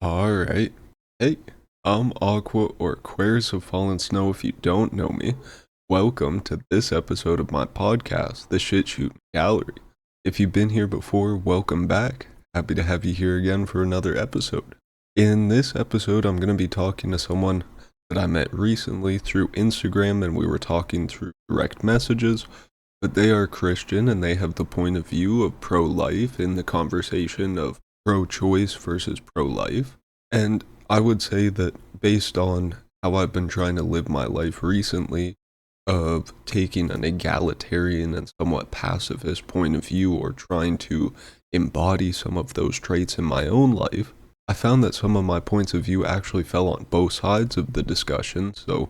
Alright. Hey, I'm Aqua or Aquarius of Fallen Snow if you don't know me. Welcome to this episode of my podcast, the Shit Shootin Gallery. If you've been here before, welcome back. Happy to have you here again for another episode. In this episode, I'm going to be talking to someone that I met recently through Instagram, and we were talking through direct messages, but they are Christian and they have the point of view of pro-life in the conversation of pro-choice versus pro-life. And I would say that based on how I've been trying to live my life recently, of taking an egalitarian and somewhat pacifist point of view or trying to embody some of those traits in my own life, I found that some of my points of view actually fell on both sides of the discussion. So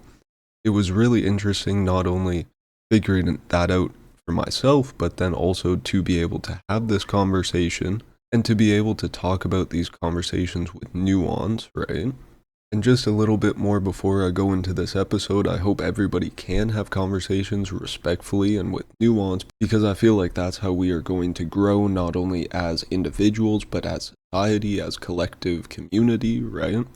it was really interesting not only figuring that out for myself, but then also to be able to have this conversation and to be able to talk about these conversations with nuance, right? And just a little bit more before I go into this episode, I hope everybody can have conversations respectfully and with nuance, because I feel like that's how we are going to grow, not only as individuals, but as society, as collective community, right?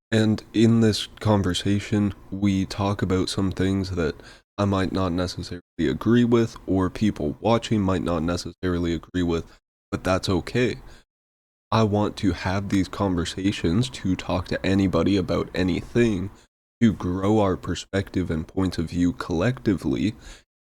And in this conversation, we talk about some things that I might not necessarily agree with, or people watching might not necessarily agree with, but that's okay. I want to have these conversations to talk to anybody about anything, to grow our perspective and points of view collectively,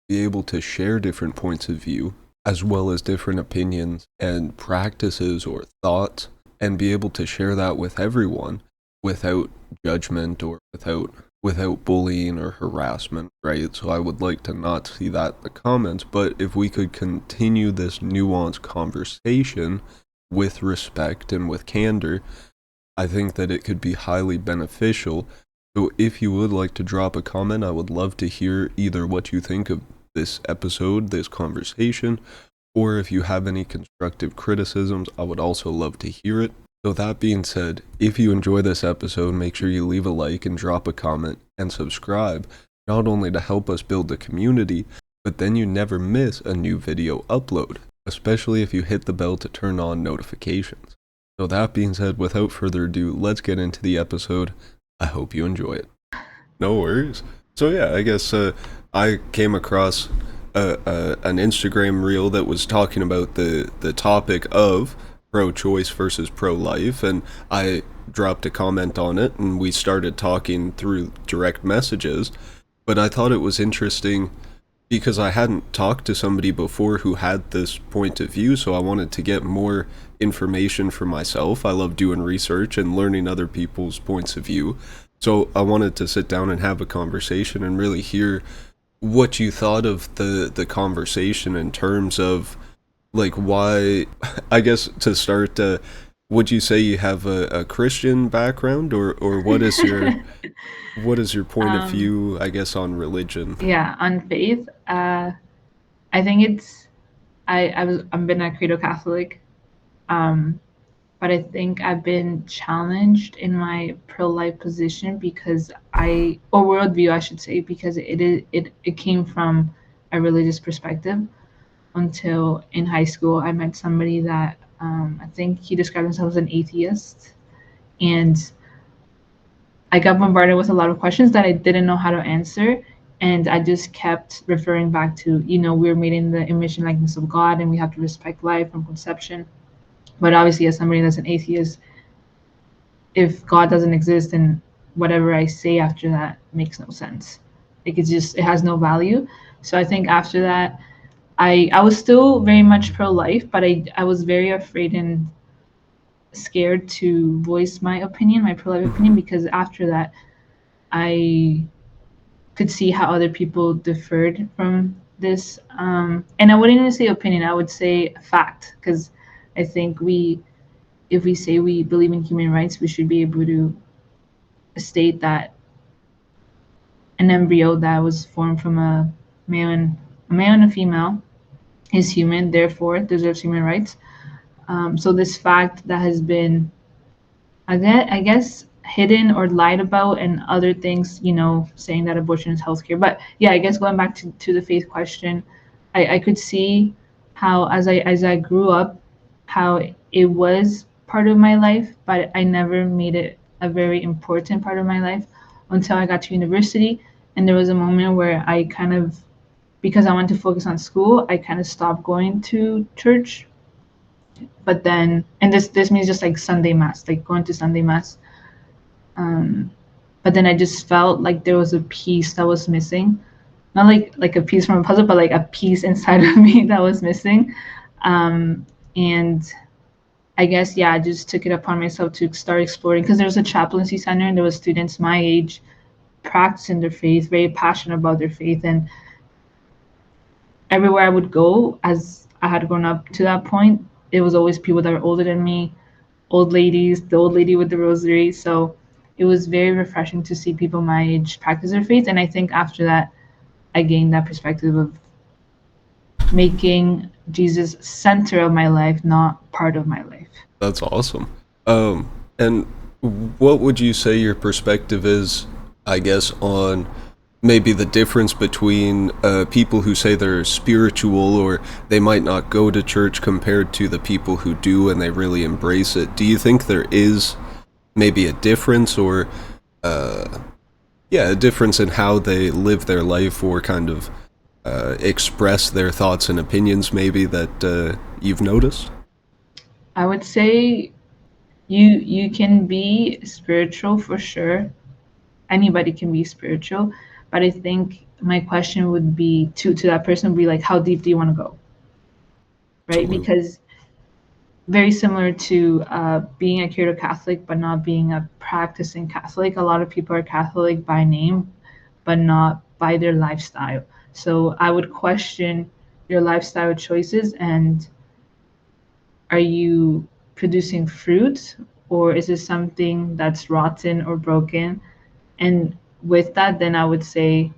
be able to share different points of view, as well as different opinions and practices or thoughts, and be able to share that with everyone without judgment or without bullying or harassment, right? So I would like to not see that in the comments, but if we could continue this nuanced conversation with respect and with candor, I think that it could be highly beneficial. So if you would like to drop a comment, I would love to hear either what you think of this episode, this conversation, or if you have any constructive criticisms, I would also love to hear it. So that being said, if you enjoy this episode, make sure you leave a like and drop a comment and subscribe, not only to help us build the community, but then you never miss a new video upload, especially if you hit the bell to turn on notifications. So that being said, without further ado, let's get into the episode. I hope you enjoy it. No worries. So yeah, I guess I came across an Instagram reel that was talking about the topic of pro-choice versus pro-life, and I dropped a comment on it, and we started talking through direct messages. But I thought it was interesting because I hadn't talked to somebody before who had this point of view, so I wanted to get more information for myself. I love doing research and learning other people's points of view. So I wanted to sit down and have a conversation and really hear what you thought of the conversation in terms of like why, I guess to start, would you say you have a Christian background, or what is your point of Um, view, I guess, on religion? yeah, on faith, I think it's I've been a credo Catholic, um, but I think I've been challenged in my pro life position because or worldview, I should say, because it came from a religious perspective. Until in high school, I met somebody that I think he described himself as an atheist, and I got bombarded with a lot of questions that I didn't know how to answer. And I just kept referring back to, we're made in the image and likeness of God and we have to respect life from conception. But obviously, as somebody that's an atheist, if God doesn't exist, then whatever I say after that makes no sense. Like it has no value. So I think after that, I was still very much pro life, but I was very afraid and scared to voice my opinion, my pro life opinion, because after that, I could see how other people differed from this. And I wouldn't even say opinion, I would say fact, because I think if we say we believe in human rights, we should be able to state that an embryo that was formed from a male and a female is human, therefore deserves human rights. So this fact that has been, I guess, hidden or lied about, and other things, saying that abortion is healthcare. But yeah, I guess going back to the faith question, I could see how as I grew up, how it was. part of my life, but I never made it a very important part of my life until I got to university. And there was a moment where I kind of, because I wanted to focus on school, I kind of stopped going to church. But then, and this means just like Sunday mass, like going to Sunday mass. Um, but then I just felt like there was a piece that was missing, not like a piece from a puzzle, but like a piece inside of me that was missing. And I guess, yeah, I just took it upon myself to start exploring, because there was a chaplaincy center and there was students my age practicing their faith, very passionate about their faith. And everywhere I would go, as I had grown up to that point, it was always people that were older than me, old ladies, the old lady with the rosary. So it was very refreshing to see people my age practice their faith. And I think after that, I gained that perspective of making Jesus center of my life, not part of my life. That's awesome. And what would you say your perspective is, I guess, on maybe the difference between people who say they're spiritual or they might not go to church compared to the people who do and they really embrace it? Do you think there is maybe a difference, or yeah, a difference in how they live their life or kind of express their thoughts and opinions maybe that you've noticed? I would say you can be spiritual for sure. Anybody can be spiritual, but I think my question would be to that person would be like, how deep do you want to go, right? Absolutely. Because very similar to being a Kyoto Catholic but not being a practicing Catholic. A lot of people are Catholic by name, but not by their lifestyle. So I would question your lifestyle choices, and are you producing fruit, or is it something that's rotten or broken? And with that, then I would say,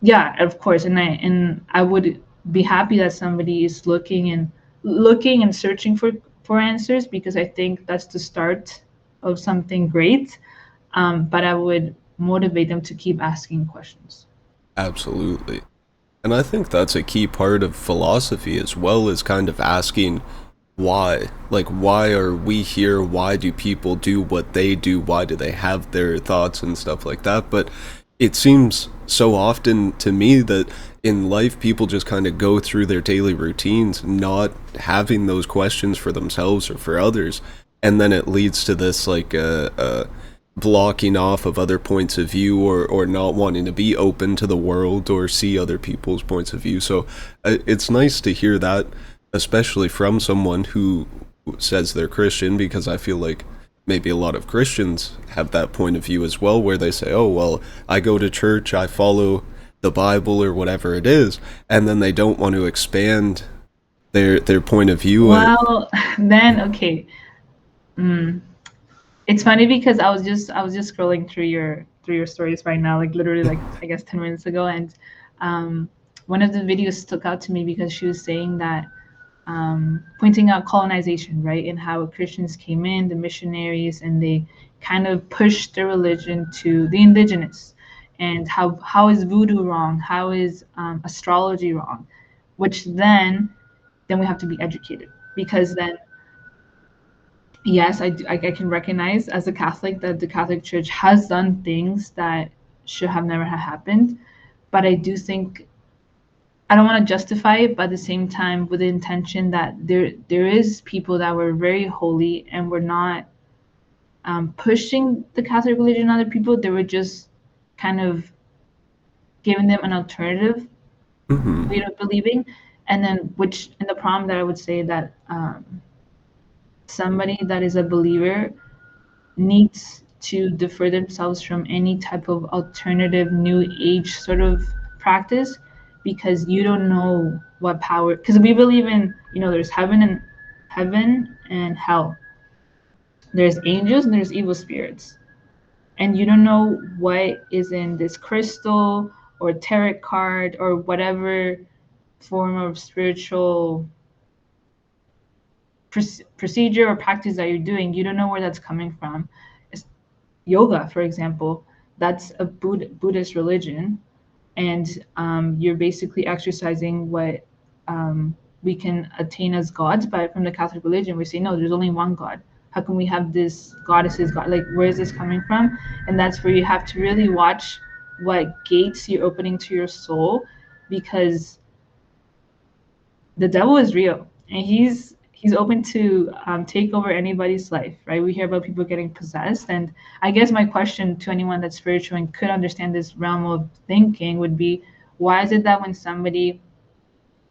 yeah, of course. And I would be happy that somebody is looking and searching for answers, because I think that's the start of something great. But I would motivate them to keep asking questions. Absolutely. And I think that's a key part of philosophy as well, is kind of asking why. Like, why are we here? Why do people do what they do? Why do they have their thoughts and stuff like that? But it seems so often to me that in life, people just kind of go through their daily routines, not having those questions for themselves or for others. And then it leads to this, like, blocking off of other points of view, or not wanting to be open to the world or see other people's points of view. So it's nice to hear that, especially from someone who says they're Christian, because I feel like maybe a lot of Christians have that point of view as well, where they say, oh, well, I go to church, I follow the Bible or whatever it is, and then they don't want to expand their point of view. Well, then okay. Mm. It's funny because I was just scrolling through your stories right now, like literally like I guess 10 minutes ago, and um, one of the videos stuck out to me because she was saying that pointing out colonization, right, and how Christians came in, the missionaries, and they kind of pushed their religion to the indigenous, and how is voodoo wrong? How is astrology wrong? Which then we have to be educated, because then yes, I can recognize as a Catholic that the Catholic Church has done things that should have never have happened, but I do think I don't want to justify it, but at the same time, with the intention that there is people that were very holy and were not pushing the Catholic religion on other people. They were just kind of giving them an alternative Mhm. way of believing, and then which in the problem that I would say that somebody that is a believer needs to defer themselves from any type of alternative new age sort of practice, because you don't know what power, because we believe in, there's heaven and hell, there's angels and there's evil spirits, and you don't know what is in this crystal or tarot card or whatever form of spiritual procedure or practice that you're doing. You don't know where that's coming from. Yoga, for example, that's a Buddhist religion, and you're basically exercising what we can attain as gods. But from the Catholic religion, we say no, there's only one God. How can we have this goddesses god? Like, where is this coming from? And that's where you have to really watch what gates you're opening to your soul, because the devil is real, and he's open to take over anybody's life, right? We hear about people getting possessed, and I guess my question to anyone that's spiritual and could understand this realm of thinking would be, why is it that when somebody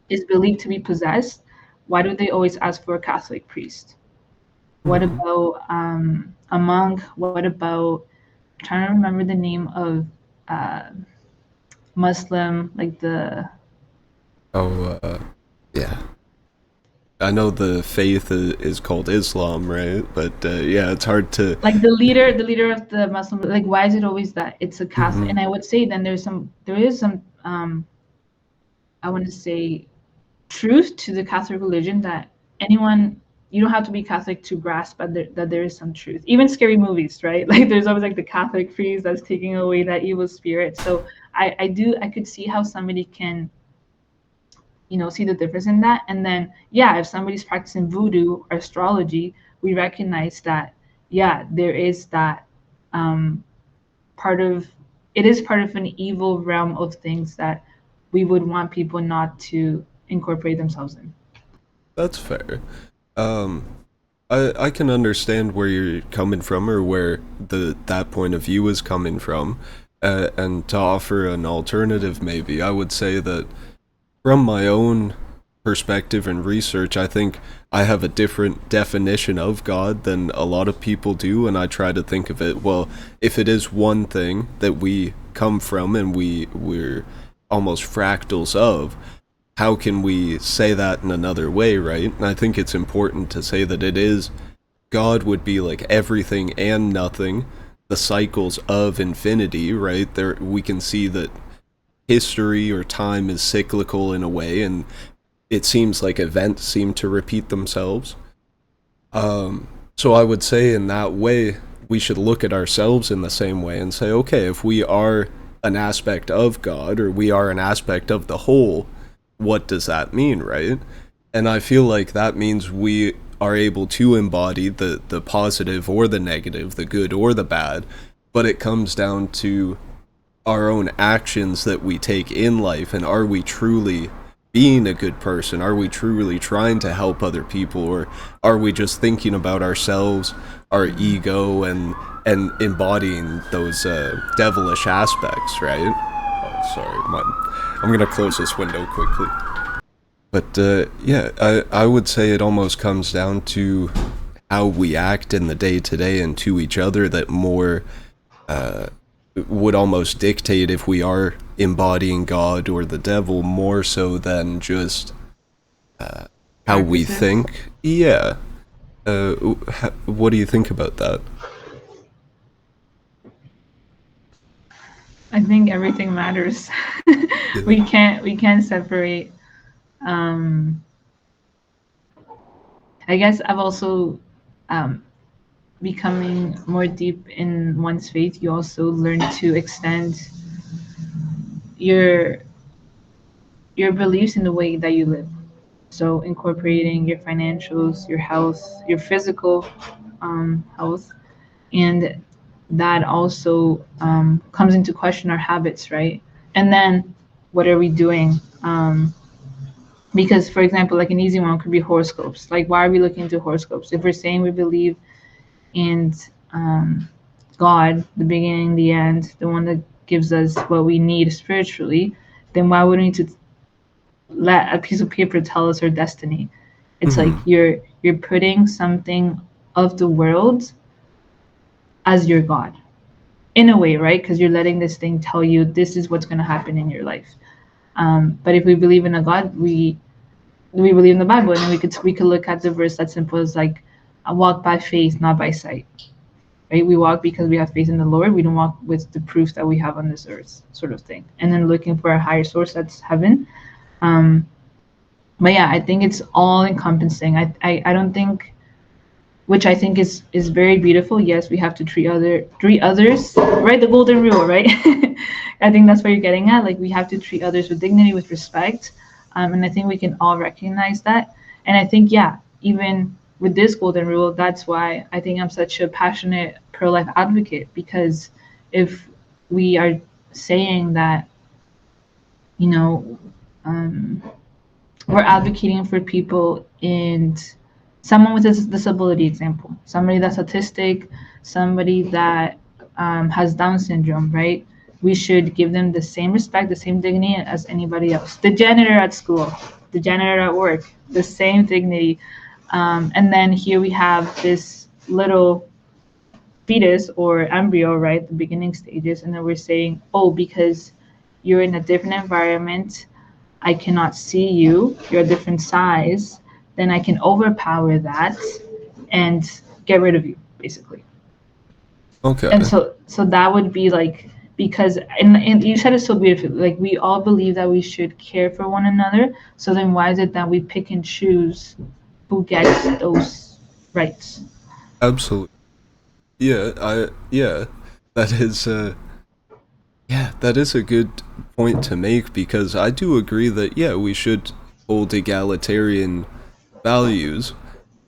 is believed to be possessed, why do they always ask for a Catholic priest? What Mhm. about a monk? What about, I'm trying to remember the name of uh, Muslim, like the Oh, yeah. I know the faith is called Islam, right? But yeah, it's hard to. the leader of the Muslim, like, why is it always that it's a Catholic? Mhm. And I would say then there is some I want to say truth to the Catholic religion, that anyone, you don't have to be Catholic to grasp that there is some truth. Even scary movies, right? Like, there's always like the Catholic priest that's taking away that evil spirit. So I could see how somebody can, see the difference in that. And then, yeah, if somebody's practicing voodoo or astrology, we recognize that, yeah, there is that um, part of it is part of an evil realm of things that we would want people not to incorporate themselves in. That's fair. Um, I can understand where you're coming from, or where that point of view is coming from, and to offer an alternative, maybe I would say that from my own perspective and research, I think I have a different definition of God than a lot of people do, and I try to think of it, well, if it is one thing that we come from and we're almost fractals of, how can we say that in another way, right? And I think it's important to say that it is, God would be like everything and nothing, the cycles of infinity, right? There we can see that history or time is cyclical in a way, and it seems like events seem to repeat themselves. So I would say in that way, we should look at ourselves in the same way and say, okay, if we are an aspect of God, or we are an aspect of the whole, what does that mean, right? And I feel like that means we are able to embody the positive or the negative, the good or the bad, but it comes down to our own actions that we take in life, and are we truly being a good person? Are we truly trying to help other people, or are we just thinking about ourselves, our ego, and embodying those devilish aspects, right? Oh, sorry, I'm gonna close this window quickly. But yeah, I would say it almost comes down to how we act in the day to day and to each other, that more uh, would almost dictate if we are embodying God or the devil, more so than just how we Practices. think. Yeah. Uh, what do you think about that? I think everything matters. Yeah. We can't separate. Um, I guess I've also um, becoming more deep in one's faith. You also learn to extend your your beliefs in the way that you live. So incorporating your financials, your health, your physical health, and that also comes into question our habits, right? And then what are we doing? Because, for example, like an easy one could be horoscopes. Like, why are we looking into horoscopes? If we're saying we believe in God, the beginning, the end, the one that gives us what we need spiritually, then why wouldn't we to let a piece of paper tell us our destiny? It's like Hmm. you're putting something of the world as your God in a way, right? Because you're letting this thing tell you this is what's going to happen in your life. But if we believe in a God, we believe in the Bible, and then we could look at the verse that's simple as like, I walk by faith, not by sight. Right? We walk because we have faith in the Lord. We don't walk with the proof that we have on this earth, sort of thing. And then looking for a higher source that's heaven. Um, but yeah, I think it's all encompassing. I don't think, which I think is very beautiful. Yes, we have to treat others, right? The golden rule, right? I think that's what you're getting at. Like, we have to treat others with dignity, with respect, And I think we can all recognize that. And I think, yeah, even with this golden rule, that's why I think I'm such a passionate pro life advocate, because if we are saying that, you know, um, we're advocating for people in someone with a disability, example, somebody that's autistic, somebody that has Down syndrome, right? We should give them the same respect, the same dignity as anybody else. The janitor at school, the janitor at work, the same dignity. And then here we have this little fetus or embryo, right? The beginning stages. And then we're saying, oh, because you're in a different environment, I cannot see you, you're a different size, then I can overpower that and get rid of you, basically. And Okay. so that would be like, because and you said it so beautifully, like we all believe that we should care for one another. So then why is it that we pick and choose who gets those rights? Absolutely. Yeah, that is yeah, that is a good point to make because I do agree that yeah, we should hold egalitarian values,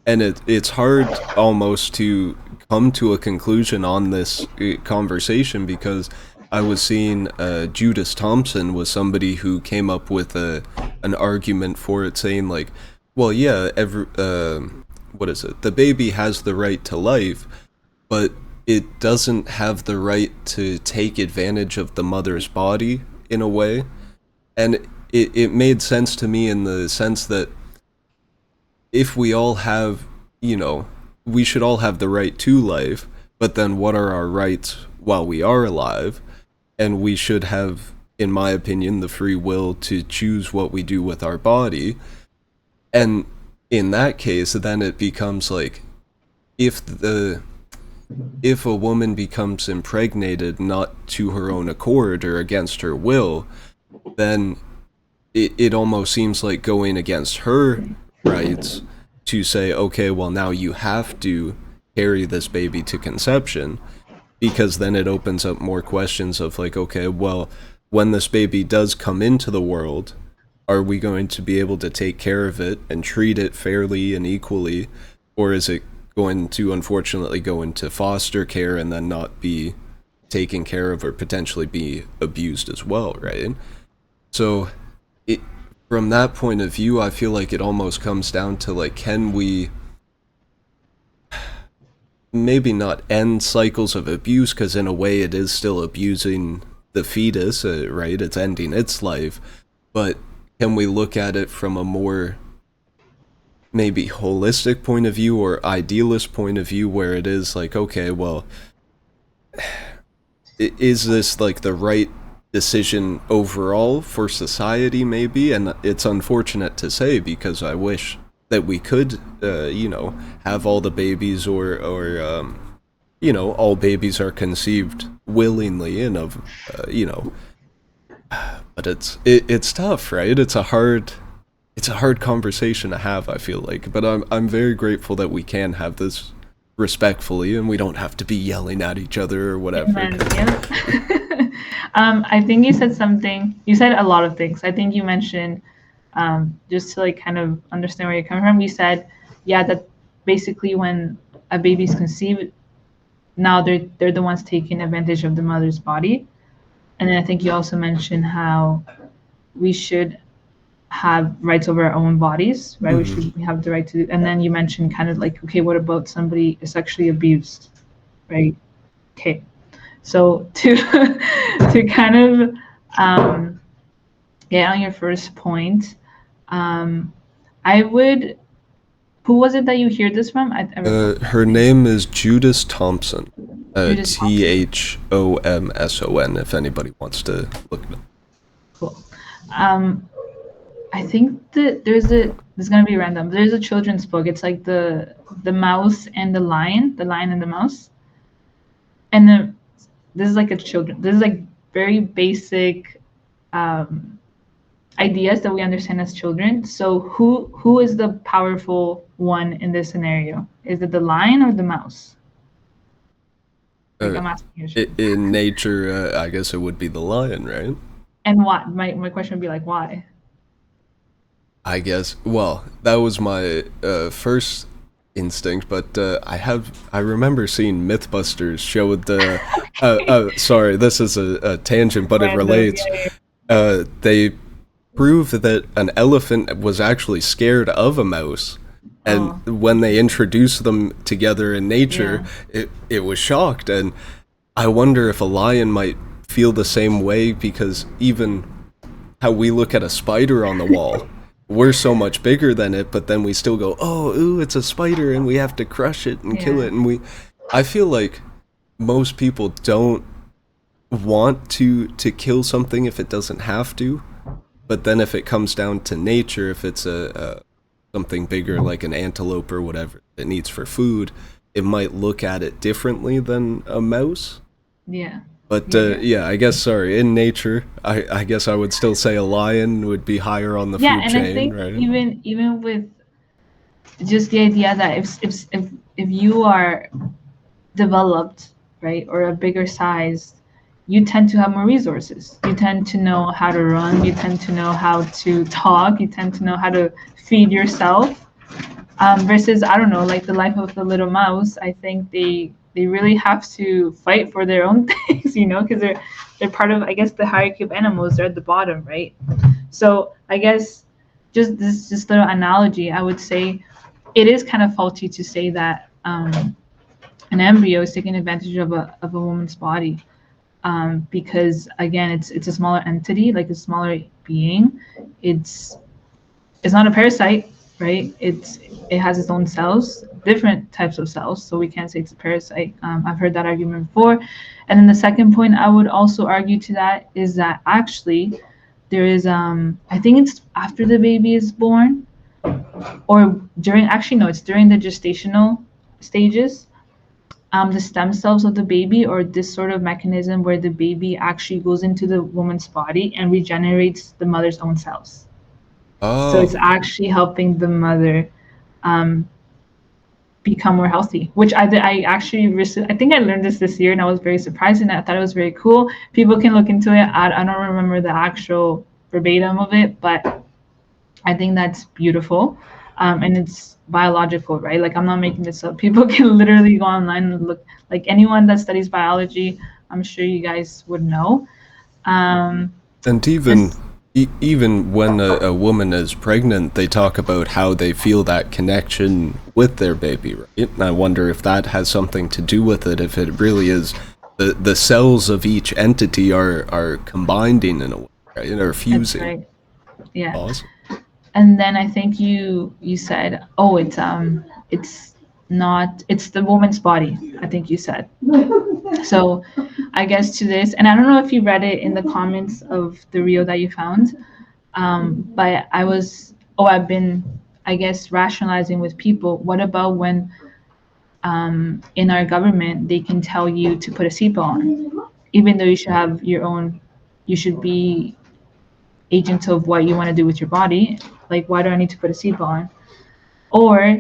and it's hard almost to come to a conclusion on this conversation because I was seeing Judas Thompson was somebody who came up with a an argument for it, saying like, well, yeah, every what is it? The baby has the right to life, but it doesn't have the right to take advantage of the mother's body in a way. And it made sense to me in the sense that if we all have, you know, we should all have the right to life, but then what are our rights while we are alive? And we should have, in my opinion, the free will to choose what we do with our body. And in that case, then it becomes like if the if a woman becomes impregnated not to her own accord or against her will, then it almost seems like going against her rights to say, okay, well, now you have to carry this baby to conception, because then it opens up more questions of like, okay, well, when this baby does come into the world, are we going to be able to take care of it and treat it fairly and equally, or is it going to unfortunately go into foster care and then not be taken care of or potentially be abused as well, right? So it, from that point of view, I feel like it almost comes down to like, can we maybe not end cycles of abuse, because in a way it is still abusing the fetus, right? It's ending its life, but can we look at it from a more maybe holistic point of view or idealist point of view where it is like, okay, well, is this like the right decision overall for society maybe? And it's unfortunate to say because I wish that we could you know, have all the babies or you know, all babies are conceived willingly and of you know, but it's tough, right? It's a hard conversation to have, I feel like, but I'm very grateful that we can have this respectfully and we don't have to be yelling at each other or whatever. Amen. Yep. I think you said something. You said a lot of things. I think you mentioned, just to like kind of understand where you're coming from. You said, yeah, that basically when a baby's conceived, now they're the ones taking advantage of the mother's body. And then I think you also mentioned how we should have rights over our own bodies, right? We Hmm. should have the right to. And then you mentioned kind of like, okay, what about somebody is sexually abused, right? Okay, so to to kind of um, get on your first point, um, I would. Who was it that you hear this from? I forgot her Her name. name is Judas Thompson. Judith Thompson. Thomson. If anybody wants to look it up. Cool. Um, I think that there's gonna be random. There's a children's book. It's like the mouse and the lion and the mouse, and then this is like a children. This is like very basic um, ideas that we understand as children. So who is the powerful one in this scenario? Is it the lion or the mouse? Like Uh, I'm asking you straight. in nature, I guess it would be the lion, right? And why? My question would be like why? I guess. Well, that was my first instinct, but I remember seeing MythBusters showed the. Sorry, this is a tangent, but it Random, relates. yeah, yeah. They prove that an elephant was actually scared of a mouse, and Oh, when they introduced them together in nature, yeah, it was shocked. And I wonder if a lion might feel the same way, because even how we look at a spider on the wall, we're so much bigger than it, but then we still go, oh, ooh, it's a spider, and we have to crush it and kill yeah, it. And I feel like most people don't want to kill something if it doesn't have to, but then if it comes down to nature, if it's a something bigger like an antelope or whatever it needs for food, it might look at it differently than a mouse. yeah, But yeah, yeah. yeah, I guess, sorry, in nature, I guess I would still say a lion would be higher on the Yeah, food and I chain, think right? even with just the idea that if you are developed, right, or a bigger size, you tend to have more resources. You tend to know how to run. You tend to know how to talk. You tend to know how to feed yourself. Versus, I don't know, like the life of the little mouse. I think they really have to fight for their own things, because they're part of, I guess, the hierarchy of animals. They're at the bottom, right? So I guess just little analogy, I would say it is kind of faulty to say that an embryo is taking advantage of a woman's body, because again, it's a smaller entity, like a smaller being. It's it's not a parasite, right? It has its own cells, different types of cells, so we can't say it's a parasite. I've heard that argument before. And then the second point I would also argue to that is that actually there is, I think it's after the baby is born, or during, actually no, it's during the gestational stages. The stem cells of the baby, or this sort of mechanism where the baby actually goes into the woman's body and regenerates the mother's own cells. So it's Oh, actually helping the mother um, become more healthy, which I actually I think I learned this year, and I was very surprised, and I thought it was very cool. People can look into it. I don't remember the actual verbatim of it, but I think that's beautiful. And it's biological, right? Like, I'm not making this up. People can literally go online and look. Like, anyone that studies biology, I'm sure you guys would know. Um, and even this even when a woman is pregnant, they talk about how they feel that connection with their baby, right? And I wonder if that has something to do with it. If it really is the cells of each entity are combining in a way, right? Or that's fusing. right. Yeah. Awesome. And then I think you said, oh, it's not, it's the woman's body, I think you said. So I guess to this, and I don't know if you read it in the comments of the reel that you found, but I've been, I guess, rationalizing with people. What about when in our government they can tell you to put a seatbelt on, even though you should have your own, you should be agent of what you want to do with your body. Like, why do I need to put a seatbelt on? Or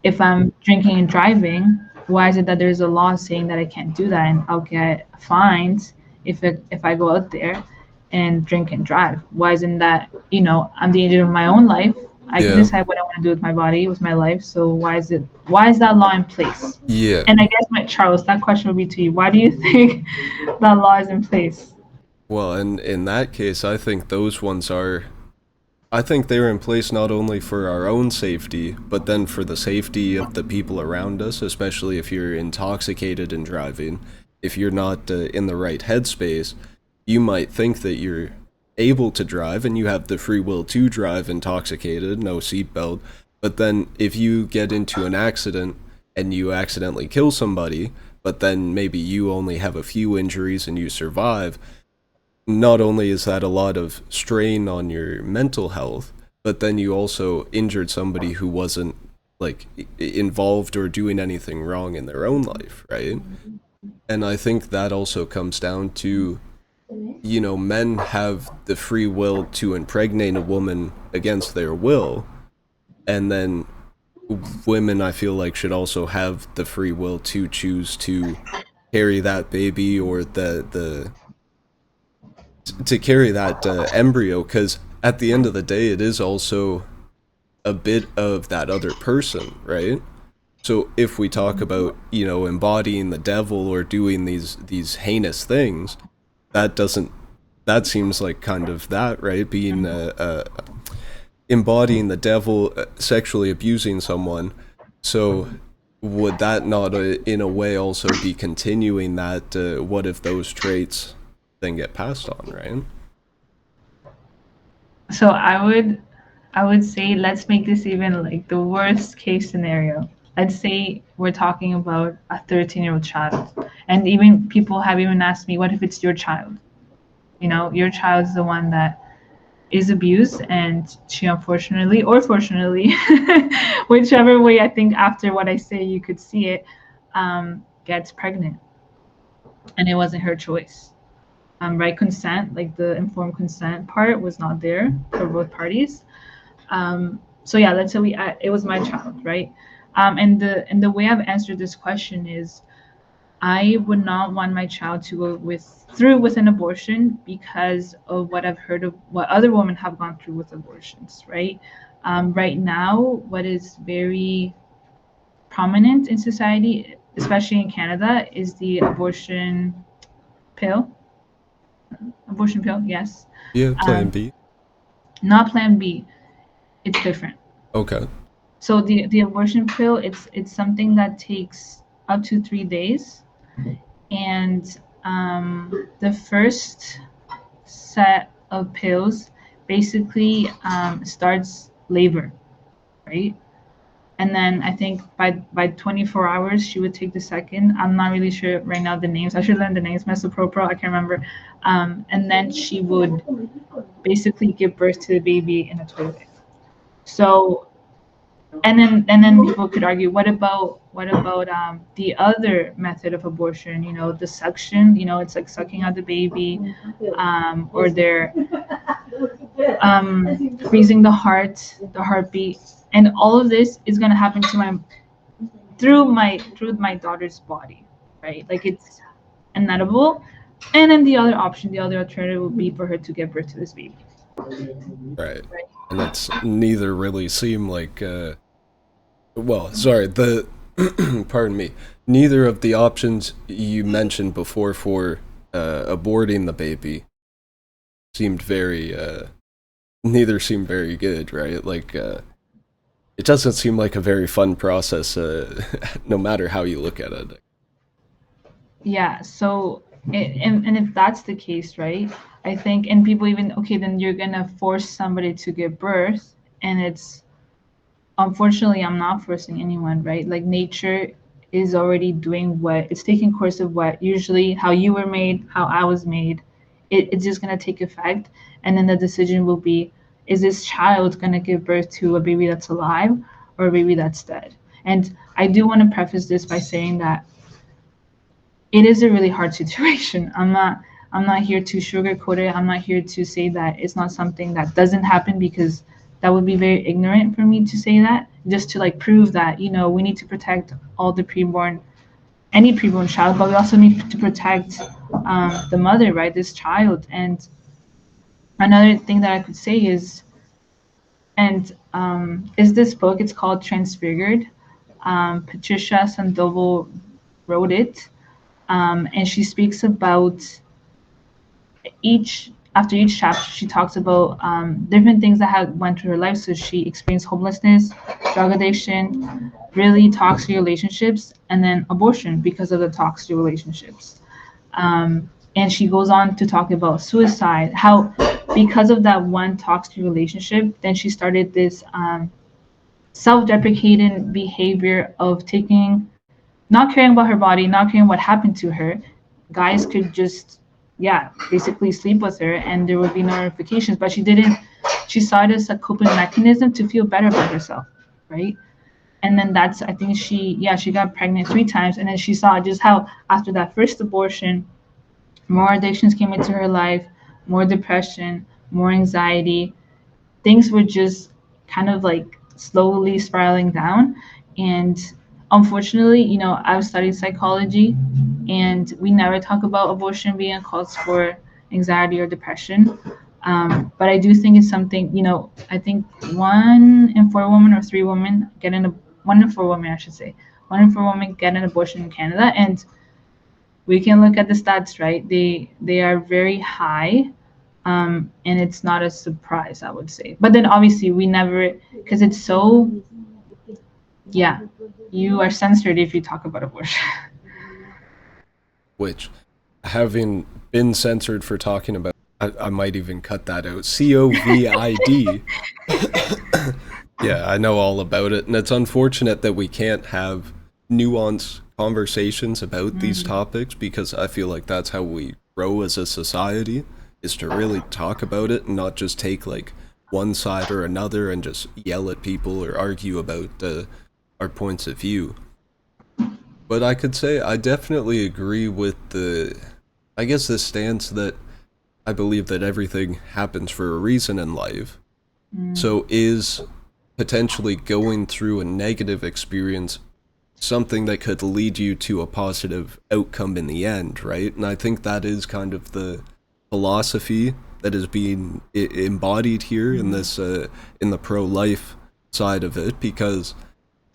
if I'm drinking and driving, why is it that there's a law saying that I can't do that, and I'll get fined if I go out there and drink and drive? Why isn't that, I'm the agent of my own life? I can Yeah. decide what I want to do with my body, with my life. So why is that law in place? Yeah. And I guess, my Charles, that question would be to you. Why do you think that law is in place? Well, in that case, I think those ones are. I think they're in place not only for our own safety, but then for the safety of the people around us, especially if you're intoxicated and driving. If you're not in the right headspace, you might think that you're able to drive and you have the free will to drive intoxicated, no seatbelt. But then if you get into an accident and you accidentally kill somebody, but then maybe you only have a few injuries and you survive, not only is that a lot of strain on your mental health, but then you also injured somebody who wasn't like involved or doing anything wrong in their own life, right? And I think that also comes down to, men have the free will to impregnate a woman against their will, and then women, I feel like, should also have the free will to choose to carry that baby, or the to carry that embryo, because at the end of the day, it is also a bit of that other person, right? So if we talk about, embodying the devil or doing these heinous things, that doesn't that seems like kind of that, right? Being embodying the devil, sexually abusing someone. So would that not, in a way, also be continuing that? What if those traits then get passed on, right? So I would say let's make this even like the worst case scenario. Let's say we're talking about a 13-year-old child. And even people have even asked me, what if it's your child? You know, your child's the one that is abused and she unfortunately or fortunately, whichever way I think after what I say you could see it, gets pregnant. And it wasn't her choice. Right consent, like the informed consent part was not there for both parties. So yeah, let's say it was my child, right? And the way I've answered this question is I would not want my child to go through with an abortion because of what I've heard of what other women have gone through with abortions, right? Right now, what is very prominent in society, especially in Canada, is the pill. Abortion pill, yes. Yeah, Plan Um, B. Not Plan B. It's different. Okay. So the abortion pill, it's something that takes up to 3 days, and the first set of pills basically starts labor, right? And then I think by 24 hours she would take the second. I'm not really sure right now the names. I should learn the names. Mesopropro, I can't remember. And then she would basically give birth to the baby in a toilet. So and then people could argue, what about the other method of abortion? You know, the suction. You know, it's like sucking out the baby, or they're freezing the heartbeat, and all of this is gonna happen to my through my daughter's body, right? Like it's inedible. And then the other option, the other alternative would be for her to give birth to this baby. Right. And that's neither really seem like, well, sorry, the pardon me. Neither of the options you mentioned before for aborting the baby seemed very neither seemed very good, right? Like, it doesn't seem like a very fun process, no matter how you look at it. Yeah, so and if that's the case, right? I think and people even okay, then you're gonna force somebody to give birth, and it's unfortunately I'm not forcing anyone, right? Like nature is already doing what it's taking course of what usually how you were made, how I was made. It's just gonna take effect, and then the decision will be: is this child gonna give birth to a baby that's alive or a baby that's dead? And I do want to preface this by saying that it is a really hard situation. I'm not here to sugarcoat it. I'm not here to say that it's not something that doesn't happen because that would be very ignorant for me to say that. Just to like prove that, we need to protect all the preborn any preborn child, but we also need to protect the mother, right? This child. And another thing that I could say is this book. It's called Transfigured. Patricia Sandoval wrote it, and she speaks about each chapter she talks about different things that have went through her life. So she experienced homelessness, drug addiction, really toxic relationships, and then abortion because of the toxic relationships. And she goes on to talk about suicide, how because of that one toxic relationship, then she started this self-deprecating behavior of taking not caring about her body, not caring what happened to her. Guys could just, yeah, basically sleep with her and there would be no ramifications. But she didn't, she saw it as a coping mechanism to feel better about herself, right? And then I think she got pregnant 3 times. And then she saw just how after that first abortion, more addictions came into her life, more depression, more anxiety, things were just kind of like slowly spiraling down. And unfortunately, I've studied psychology and we never talk about abortion being a cause for anxiety or depression. But I do think it's something, I think 1 in 4 women or 3 women get an 1 in 4 women, I should say, 1 in 4 women get an abortion in Canada, and we can look at the stats, right? They are very high, and it's not a surprise, I would say. But then obviously we never, because it's so, yeah, you are censored if you talk about abortion. Which, having been censored for talking about, I might even cut that out. COVID. Yeah, I know all about it, and it's unfortunate that we can't have nuanced conversations about these Mm. topics because I feel like that's how we grow as a society, is to really talk about it and not just take like one side or another and just yell at people or argue about our points of view. But I could say I definitely agree with I guess, the stance that I believe that everything happens for a reason in life. Mm. So is potentially going through a negative experience something that could lead you to a positive outcome in the end, right? And I think that is kind of the philosophy that is being embodied here in Mm. this in the pro-life side of it, because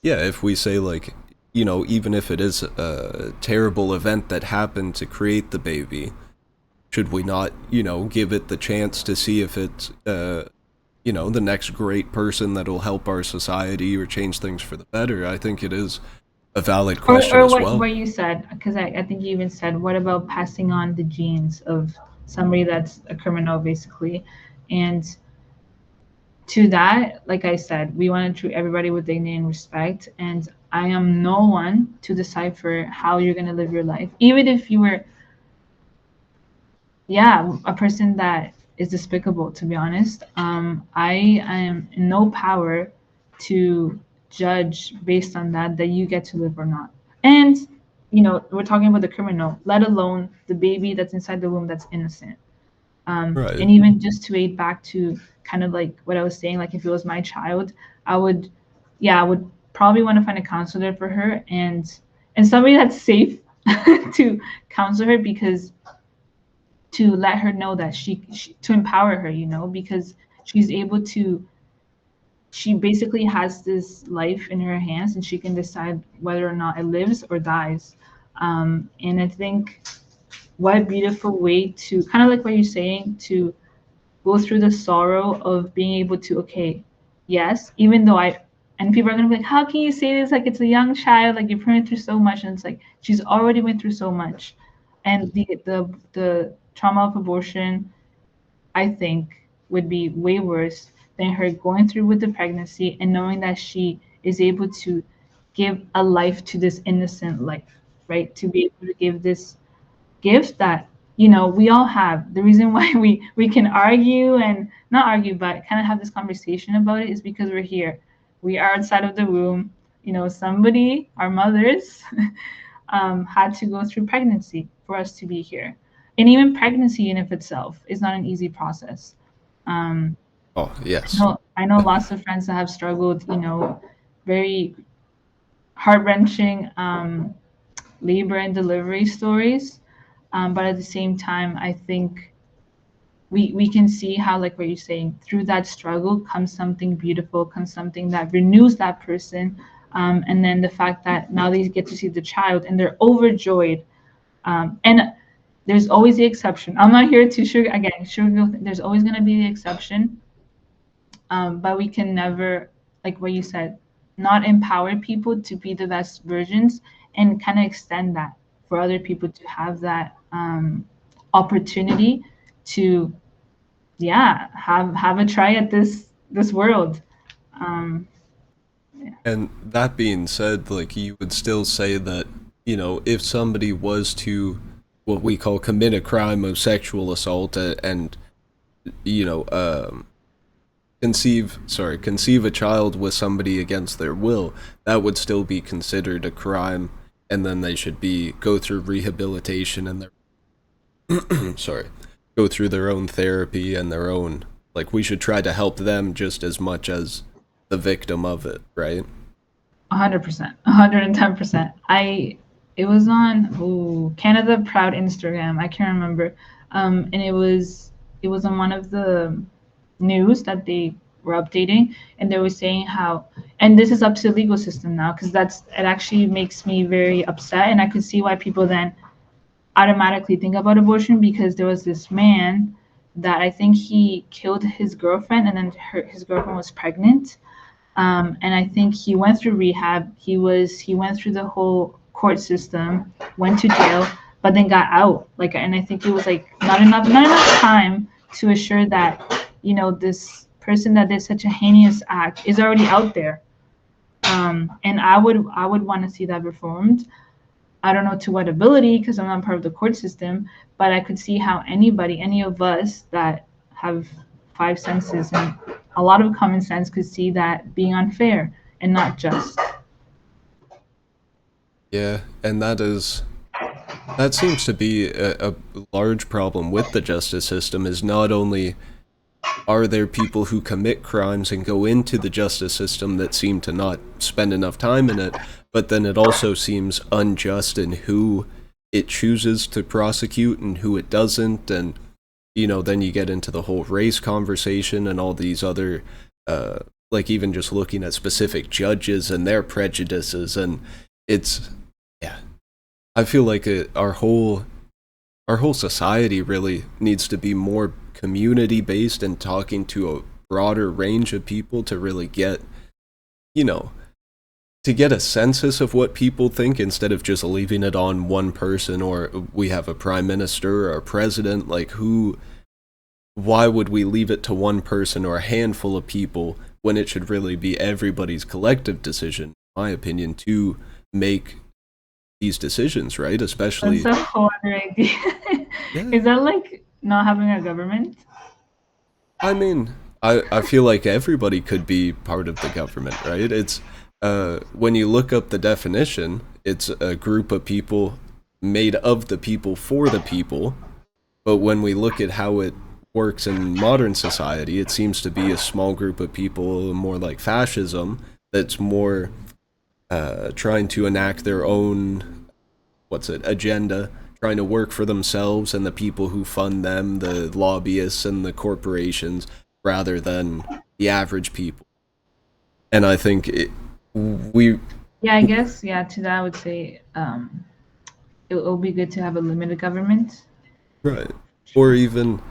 yeah, if we say like, even if it is a terrible event that happened to create the baby, should we not, give it the chance to see if it's the next great person that'll help our society or change things for the better? I think it is a valid question Or as what well. you said, because I think you even said, what about passing on the genes of somebody that's a criminal, basically? And to that, like I said, we want to treat everybody with dignity and respect. And I am no one to decipher how you're going to live your life. Even if you were, yeah, a person that is despicable, to be honest, I am in no power to judge based on that you get to live or not. And, we're talking about the criminal, let alone the baby that's inside the womb that's innocent. Right. And even just to aid back to kind of like what I was saying, like if it was my child, I would, yeah, I would probably want to find a counselor for her, and somebody that's safe to counsel her, because to let her know that she to empower her, because she's able to, she basically has this life in her hands, and she can decide whether or not it lives or dies. And I think, what a beautiful way to kind of like what you're saying, to go through the sorrow of being able to, okay, yes, even though and people are gonna be like, how can you say this, like it's a young child, like you're putting through so much, and it's like she's already went through so much. And the trauma of abortion, I think, would be way worse than her going through with the pregnancy and knowing that she is able to give a life to this innocent life, right? To be able to give this gift that, we all have. The reason why we can argue, and not argue, but kind of have this conversation about it, is because we're here. We are outside of the room. Somebody, our mothers, had to go through pregnancy for us to be here. And even pregnancy in of itself is not an easy process. um, Oh, I yes. know, I know lots of friends that have struggled, very heart wrenching labor and delivery stories. But at the same time, I think we can see how, like what you're saying, through that struggle comes something beautiful, comes something that renews that person. And then the fact that now they get to see the child and they're overjoyed. And there's always the exception. I'm not here to sugar. There's always going to be the exception. But we can never, like what you said, not empower people to be the best versions, and kind of extend that for other people to have that opportunity to, yeah, have a try at this world. um And that being said, like, you would still say that, if somebody was to what we call commit a crime of sexual assault, and you know conceive a child with somebody against their will, that would still be considered a crime, and then they should be go through rehabilitation and their sorry, go through their own therapy and their own, like, we should try to help them just as much as the victim of it, right? 100%, 110%. It was on Canada Proud Instagram. I can't remember. And it was on one of the news that they were updating, and they were saying how, and this is up to the legal system now, because that's it actually makes me very upset, and I could see why people then automatically think about abortion, because there was this man that I think he killed his girlfriend, and then his girlfriend was pregnant, and I think he went through rehab. He went through the whole court system, went to jail, but then got out. Like, and I think it was like not enough time to assure that this person that did such a heinous act is already out there. And I would want to see that reformed. I don't know to what ability, because I'm not part of the court system, but I could see how anybody, any of us that have five senses and a lot of common sense, could see that being unfair and not just. Yeah, and that seems to be a large problem with the justice system. Is not only are there people who commit crimes and go into the justice system that seem to not spend enough time in it, but then it also seems unjust in who it chooses to prosecute and who it doesn't. And then you get into the whole race conversation and all these other like even just looking at specific judges and their prejudices. And it's, yeah, I feel like our whole society really needs to be more community based and talking to a broader range of people to really get, you know, to get a census of what people think, instead of just leaving it on one person, or we have a prime minister or a president. Like, why would we leave it to one person or a handful of people when it should really be everybody's collective decision, in my opinion, to make these decisions, right? Especially, That's a whole other idea. yeah. Is that like not having a government? I mean, I feel like everybody could be part of the government, right? It's when you look up the definition, it's a group of people made of the people for the people. But when we look at how it works in modern society, it seems to be a small group of people, more like fascism, that's more trying to enact their own, agenda, trying to work for themselves and the people who fund them, the lobbyists and the corporations, rather than the average people. And I think we, Yeah, I guess. Yeah, to that I would say it'll be good to have a limited government. right, or even,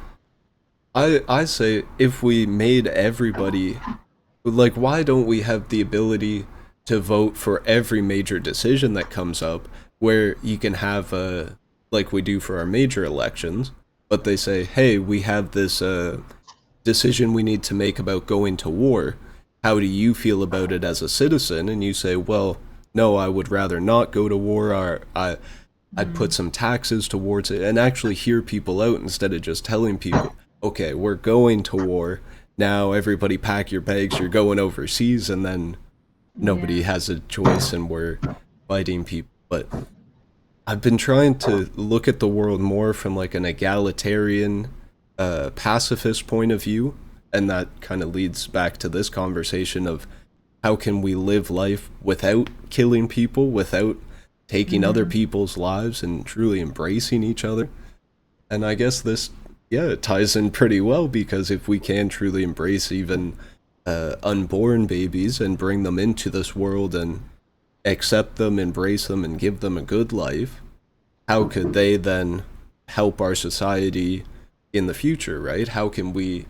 I say, if we made everybody, like, why don't we have the ability to vote for every major decision that comes up, where you can have a, like we do for our major elections, but they say, hey, we have this decision we need to make about going to war. How do you feel about it as a citizen? And you say, well, no, I would rather not go to war, or I'd put some taxes towards it, and actually hear people out instead of just telling people, okay, we're going to war. Now everybody pack your bags, you're going overseas, and then nobody Yeah. has a choice and we're fighting people. But I've been trying to look at the world more from like an egalitarian, pacifist point of view, and that kind of leads back to this conversation of how can we live life without killing people, without taking other Hmm. people's lives, and truly embracing each other. And I guess this, yeah, it ties in pretty well, because if we can truly embrace even unborn babies and bring them into this world and accept them, embrace them, and give them a good life, how could they then help our society in the future, right? How can we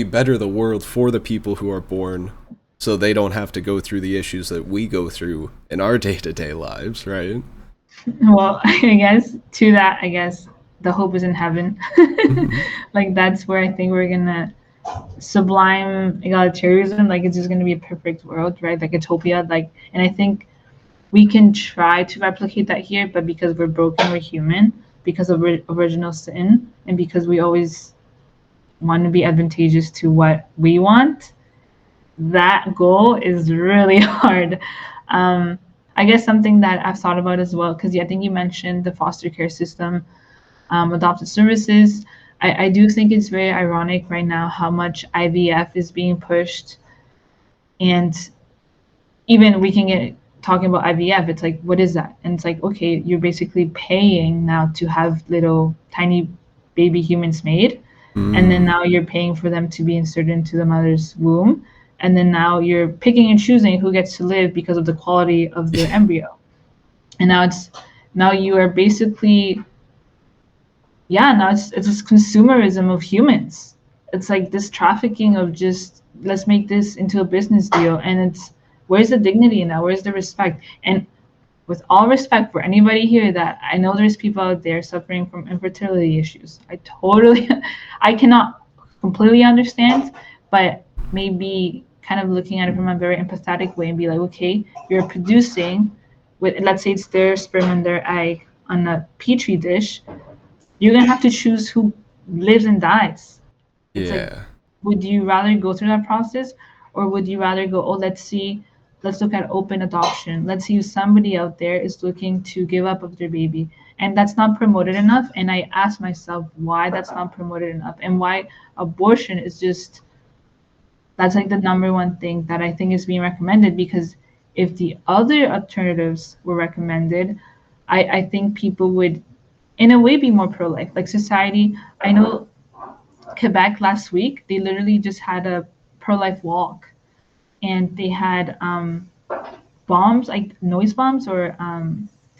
better the world for the people who are born, so they don't have to go through the issues that we go through in our day-to-day lives, right? Well, I guess to that, I guess the hope is in heaven. Hmm. Like that's where I think we're gonna sublime egalitarianism. Like it's just gonna be a perfect world, right? Like utopia. Like, and I think we can try to replicate that here, but because we're broken, we're human. Because of original sin, and because we always want to be advantageous to what we want, that goal is really hard. Um, I guess something that I've thought about as well, because yeah, I think you mentioned the foster care system, adopted services. I do think it's very ironic right now how much IVF is being pushed, and even we can get talking about IVF. It's like, what is that? And it's like, okay, you're basically paying now to have little tiny baby humans made. And then Mm, now you're paying for them to be inserted into the mother's womb. And then now you're picking and choosing who gets to live because of the quality of the embryo. And now you are basically, yeah, now it's this consumerism of humans. It's like this trafficking of just, let's make this into a business deal. And it's, where's the dignity in that? Where's the respect? And with all respect for anybody here, that I know there's people out there suffering from infertility issues. I totally, I cannot completely understand, but maybe kind of looking at it from a very empathetic way and be like, okay, you're producing with, let's say it's their sperm and their egg on a petri dish. You're gonna have to choose who lives and dies. It's like, yeah. would you rather go through that process, or would you rather go, oh, let's see, let's look at open adoption. Let's see if somebody out there is looking to give up of their baby. And that's not promoted enough. And I ask myself why that's not promoted enough, and why abortion is just, that's like the number one thing that I think is being recommended. Because if the other alternatives were recommended, I think people would in a way be more pro-life. Like society, I know Quebec last week, they literally just had a pro-life walk, and they had bombs, like noise bombs or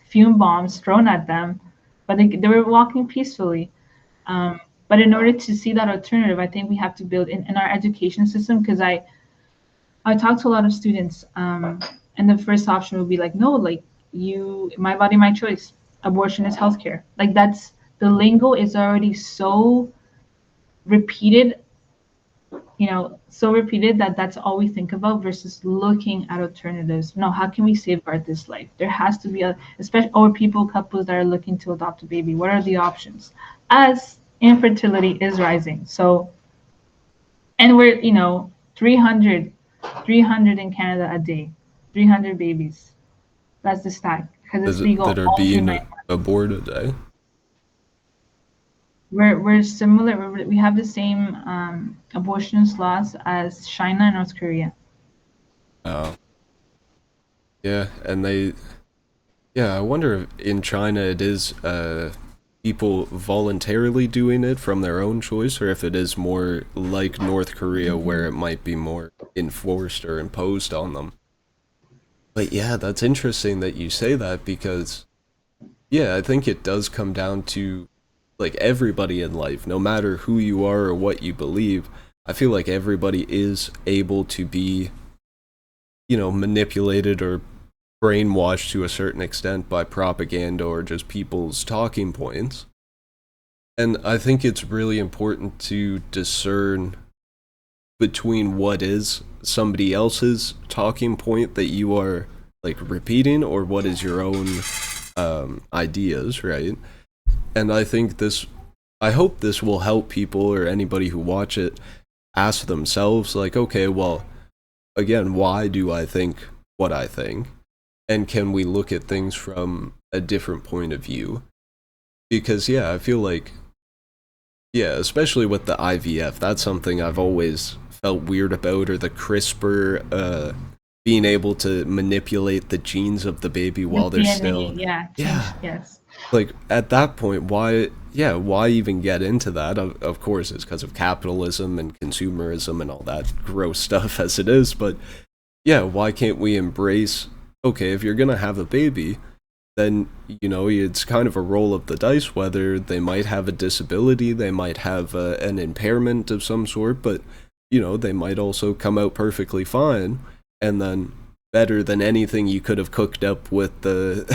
fume bombs thrown at them, but they were walking peacefully. But in order to see that alternative, I think we have to build in our education system. Because I talk to a lot of students, and the first option would be like, no, like, you, my body, my choice. Abortion is healthcare. Like, that's, the lingo is already so repeated, so repeated that that's all we think about, versus looking at alternatives. No, how can we safeguard this life? There has to be a, especially, or people, couples that are looking to adopt a baby. What are the options? As infertility is rising. So, and we're, 300, 300 in Canada a day, 300 babies. That's the stat, because it's That legal are all through being my. aborted, eh? We're similar. We have the same abortion laws as China and North Korea. Oh, yeah, and they, yeah, I wonder if in China it is people voluntarily doing it from their own choice, or if it is more like North Korea where it might be more enforced or imposed on them. But yeah, that's interesting that you say that because yeah, I think it does come down to like everybody in life, no matter who you are or what you believe. I feel like everybody is able to be, manipulated or brainwashed to a certain extent by propaganda or just people's talking points. And I think it's really important to discern between what is somebody else's talking point that you are like repeating or what is your own ideas, right? And I hope this will help people or anybody who watch it ask themselves, like, okay, well, again, why do I think what I think? And can we look at things from a different point of view? Because, yeah, I feel like, yeah, especially with the IVF, that's something I've always felt weird about, or the CRISPR, being able to manipulate the genes of the baby while they're DNA, still, yeah, change, yeah, yes. like at that point, why even get into that? Of course it's because of capitalism and consumerism and all that gross stuff as it is, but yeah, why can't we embrace, okay, if you're gonna have a baby, then it's kind of a roll of the dice whether they might have a disability, they might have an impairment of some sort, but they might also come out perfectly fine, and then better than anything you could have cooked up with the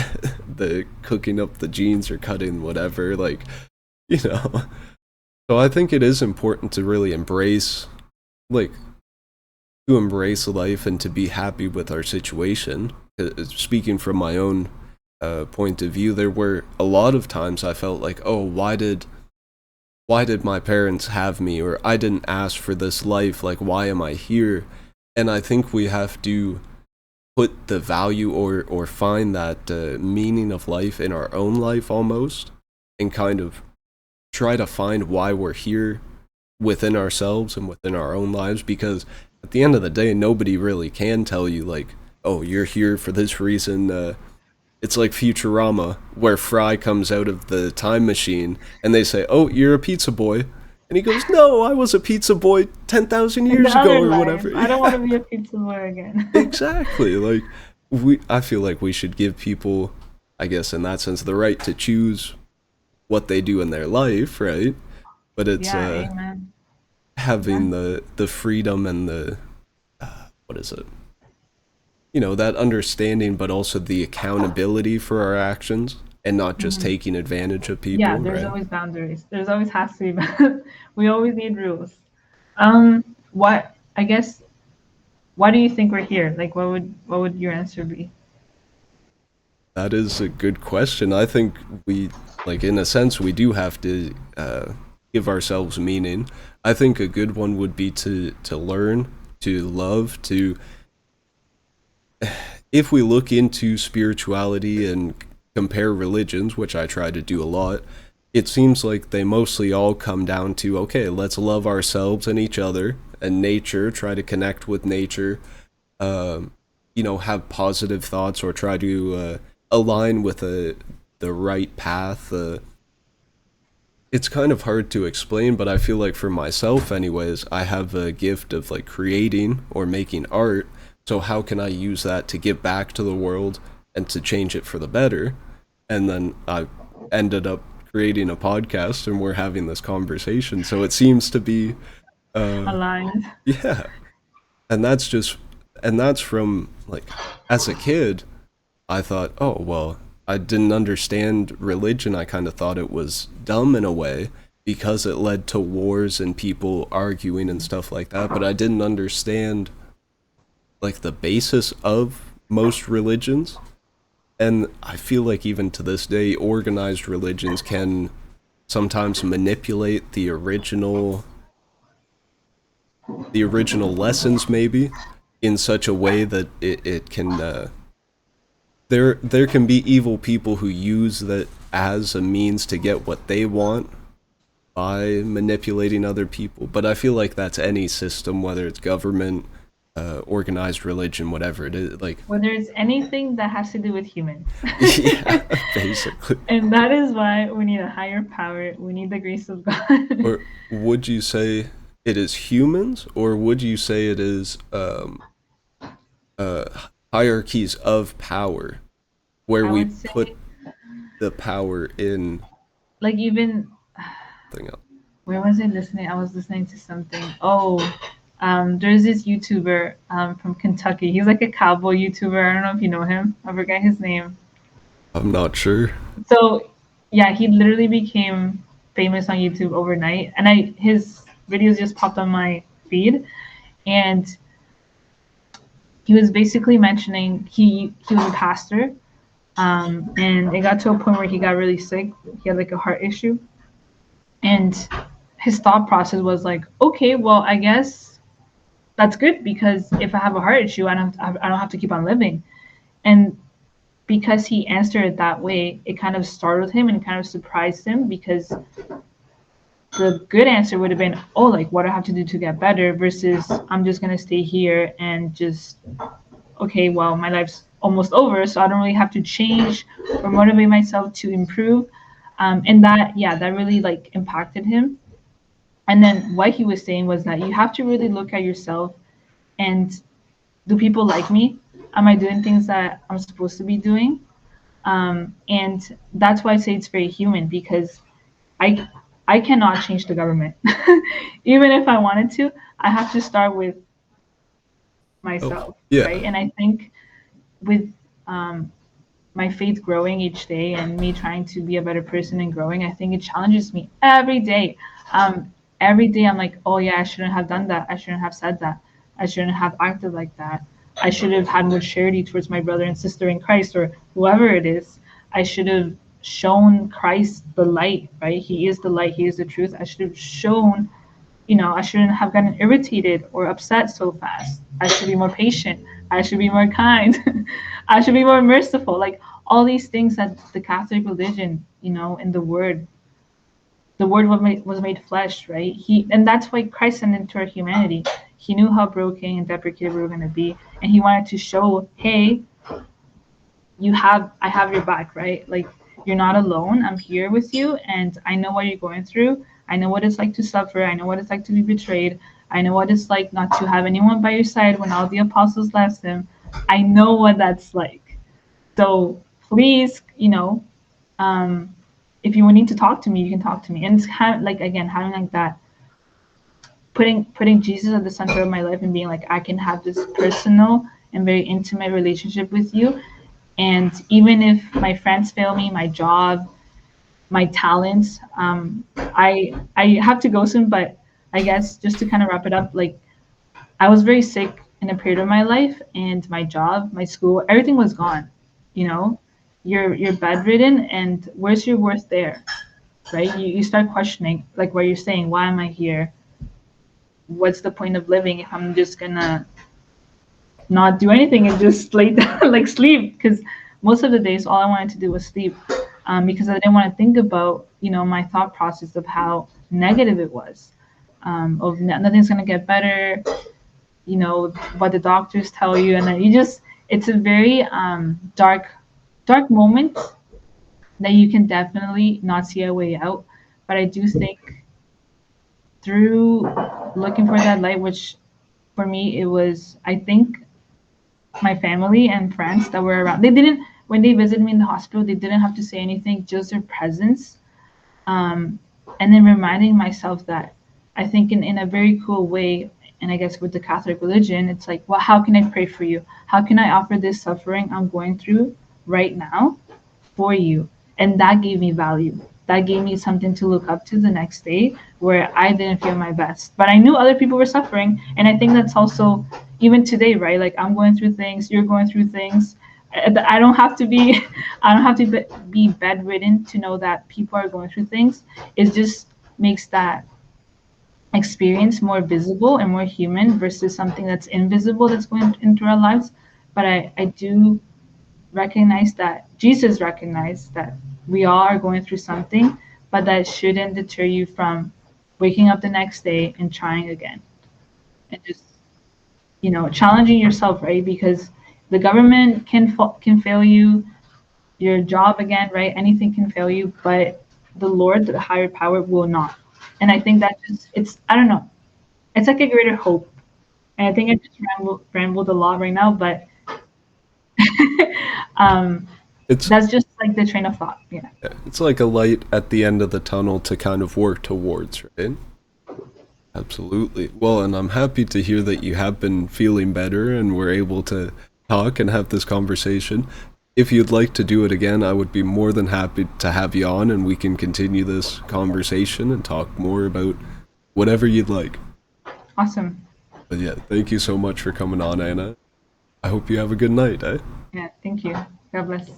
the cooking up the genes or cutting whatever, like, you know so I think it is important to really like embrace life and to be happy with our situation. Speaking from my own point of view, there were a lot of times I felt like, oh, why did my parents have me, or I didn't ask for this life, like why am I here? And I think we have to put the value or find that meaning of life in our own life almost, and kind of try to find why we're here within ourselves and within our own lives, because at the end of the day nobody really can tell you like, oh, you're here for this reason. It's like Futurama, where Fry comes out of the time machine and they say, oh, you're a pizza boy. And he goes, "No, I was a pizza boy 10,000 In the years ago other or life, whatever." I don't want Yeah, to be a pizza boy again. exactly. Like I feel like we should give people, I guess in that sense, the right to choose what they do in their life, right? But it's Yeah, amen. having Amen. the freedom and the what is it? That understanding, but also the accountability for our actions, and not just Mhm. taking advantage of Yeah, people, there's right? always boundaries. There's always has to be. We always need rules. What I guess. Why do you think we're here? Like, what would your answer be? That is a good question. I think we, like, in a sense, we do have to give ourselves meaning. I think a good one would be to learn, to love, to if we look into spirituality and compare religions, which I try to do a lot, it seems like they mostly all come down to okay, let's love ourselves and each other and nature, try to connect with nature, um, have positive thoughts or try to align with the right path. It's kind of hard to explain, but I feel like for myself, anyways, I have a gift of like creating or making art. So how can I use that to give back to the world and to change it for the better? And then I ended up creating a podcast, and we're having this conversation. So it seems to be, uh, Aligned. yeah, and that's just, and that's from like as a kid, I thought, oh, well, I didn't understand religion. I kind of thought it was dumb in a way because it led to wars and people arguing and stuff like that. But I didn't understand like the basis of most religions. And I feel like even to this day, organized religions can sometimes manipulate the original lessons maybe in such a way that it can there can be evil people who use that as a means to get what they want by manipulating other people. But I feel like that's any system, whether it's government, organized religion, whatever it is. Like, Whether it's anything that has to do with humans. yeah, basically. And that is why we need a higher power. We need the grace of God. Or would you say it is humans, or would you say it is uh, hierarchies of power where I we would say, put the power in like, even something else? where was I listening? I was listening to something. Oh, there's this YouTuber from Kentucky. He's like a cowboy YouTuber. I don't know if you know him. I forget his name. I'm not sure. So, yeah, he literally became famous on YouTube overnight, and I his videos just popped on my feed, and he was basically mentioning he was a pastor, and it got to a point where he got really sick. He had like a heart issue, and his thought process was like, okay, well, I guess that's good because if I have a heart issue, I don't have to keep on living. And because he answered it that way, it kind of startled him and kind of surprised him because the good answer would have been, oh, like what do I have to do to get better versus I'm just gonna stay here and just okay, well, my life's almost over, so I don't really have to change or motivate myself to improve. And that, yeah, that really like impacted him. And then what he was saying was that you have to really look at yourself and do people like me? Am I doing things that I'm supposed to be doing? And that's why I say it's very human because I I cannot change the government. Even if I wanted to, I have to start with Oh, myself, yeah. right? And I think with um, my faith growing each day and me trying to be a better person and growing, I think it challenges me every day. Every day I'm like, oh yeah, I shouldn't have done that. I shouldn't have said that. I shouldn't have acted like that. I should have had more charity towards my brother and sister in Christ or whoever it is. I should have shown Christ the light, right? He is the light, he is the truth. I should have shown, I shouldn't have gotten irritated or upset so fast. I should be more patient. I should be more kind. I should be more merciful. Like all these things that the Catholic religion, in the word was made flesh, right? And that's why Christ sent into our humanity. He knew how broken and deprecated we were going to be, and he wanted to show, hey, I have your back, right? Like you're not alone. I'm here with you, and I know what you're going through. I know what it's like to suffer. I know what it's like to be betrayed. I know what it's like not to have anyone by your side when all the apostles left him. I know what that's like. So please, um, if you need to talk to me, you can talk to me. And it's kind of like, again, having like that, putting Jesus at the center of my life and being like, I can have this personal and very intimate relationship with you. And even if my friends fail me, my job, my talents, I have to go soon. But I guess just to kind of wrap it up, like I was very sick in a period of my life, and my job, my school, everything was gone. You know, you're bedridden, and where's your worth there, right? You start questioning, like what you're saying, why am I here? What's the point of living if I'm just gonna not do anything and just lay down, like sleep? Because most of the days, all I wanted to do was sleep, because I didn't want to think about, my thought process of how negative it was. Of nothing's gonna get better, what the doctors tell you, and then it's a very dark moment that you can definitely not see a way out. But I do think through looking for that light, which for me it was, I think, my family and friends that were around. They didn't, when they visited me in the hospital, they didn't have to say anything, just their presence. Um, and then reminding myself that I think in a very cool way, and I guess with the Catholic religion, it's like, well, how can I pray for you? How can I offer this suffering I'm going through right now for you? And that gave me value. That gave me something to look up to the next day where I didn't feel my best. But I knew other people were suffering. And I think that's also even today, right? Like I'm going through things, you're going through things. I don't have to be I don't have to be bedridden to know that people are going through things. It just makes that experience more visible and more human versus something that's invisible that's going into our lives. But I do recognize that Jesus recognized that we all are going through something, but that shouldn't deter you from waking up the next day and trying again and just challenging yourself, right? Because the government can fail you, your job again, right? Anything can fail you, but the Lord, the higher power, will not. And I think that just it's I don't know, it's like a greater hope. And I think I just rambled a lot right now, but um, It's that's just like the train of thought. Yeah. it's like a light at the end of the tunnel to kind of work towards, right? Absolutely. Well, and I'm happy to hear that you have been feeling better and we're able to talk and have this conversation. If you'd like to do it again, I would be more than happy to have you on and we can continue this conversation and talk more about whatever you'd like. Awesome. But yeah, thank you so much for coming on, Anna. I hope you have a good night, eh? Yeah. Thank you. God bless.